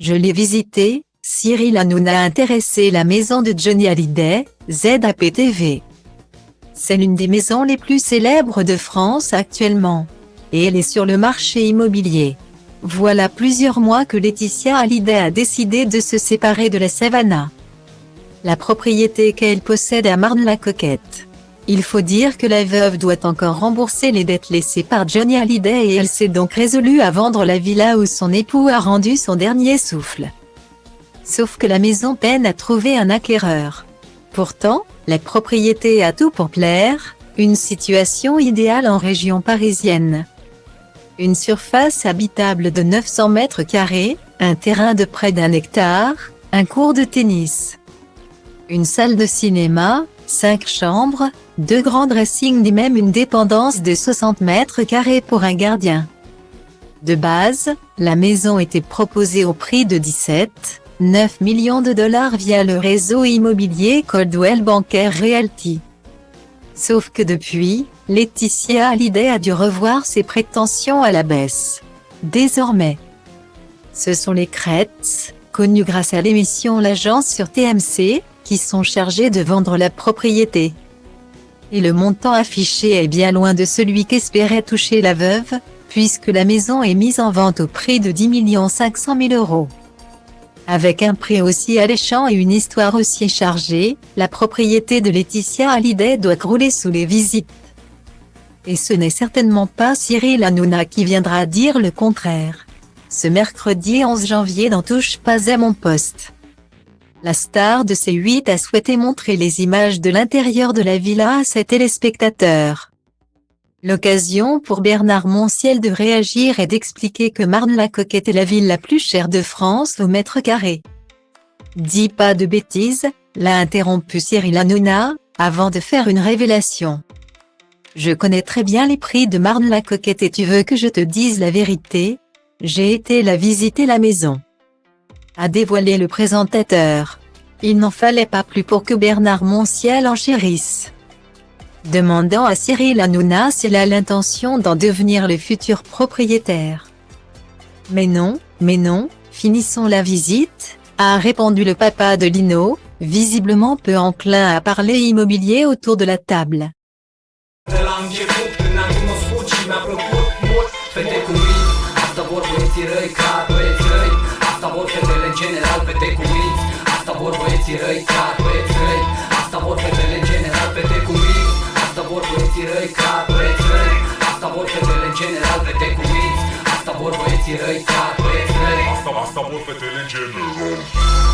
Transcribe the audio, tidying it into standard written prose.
Je l'ai visité, Cyril Hanouna a intéressé la maison de Johnny Hallyday, ZAPTV. C'est l'une des maisons les plus célèbres de France actuellement. Et elle est sur le marché immobilier. Voilà plusieurs mois que Laetitia Hallyday a décidé de se séparer de la Savannah, la propriété qu'elle possède à Marne-la-Coquette. Il faut dire que la veuve doit encore rembourser les dettes laissées par Johnny Hallyday et elle s'est donc résolue à vendre la villa où son époux a rendu son dernier souffle. Sauf que la maison peine à trouver un acquéreur. Pourtant, la propriété a tout pour plaire, une situation idéale en région parisienne. Une surface habitable de 900 mètres carrés, un terrain de près d'1 hectare, un court de tennis, une salle de cinéma, 5 chambres, 2 grands dressings et même une dépendance de 60 mètres carrés pour un gardien. De base, la maison était proposée au prix de 17,9 millions de dollars via le réseau immobilier Coldwell Banker Realty. Sauf que depuis, Laetitia Hallyday a dû revoir ses prétentions à la baisse. Désormais, ce sont les Kretz, connus grâce à l'émission L'Agence sur TMC, qui sont chargés de vendre la propriété. Et le montant affiché est bien loin de celui qu'espérait toucher la veuve, puisque la maison est mise en vente au prix de 10 500 000 €. Avec un prix aussi alléchant et une histoire aussi chargée, la propriété de Laetitia Hallyday doit crouler sous les visites. Et ce n'est certainement pas Cyril Hanouna qui viendra dire le contraire. Ce mercredi 11 janvier dans Touche pas à mon poste, la star de C8 a souhaité montrer les images de l'intérieur de la villa à ses téléspectateurs. L'occasion pour Bernard Montiel de réagir et d'expliquer que Marne-la-Coquette est la ville la plus chère de France au mètre carré. Dis pas de bêtises, l'a interrompu Cyril Hanouna, avant de faire une révélation. Je connais très bien les prix de Marne-la-Coquette et tu veux que je te dise la vérité? J'ai été la visiter la maison, a dévoilé le présentateur. Il n'en fallait pas plus pour que Bernard Montiel enchérisse, demandant à Cyril Hanouna s'il a l'intention d'en devenir le futur propriétaire. Mais non, finissons la visite, a répondu le papa de Lino, visiblement peu enclin à parler immobilier autour de la table. Asta vor fetele în general.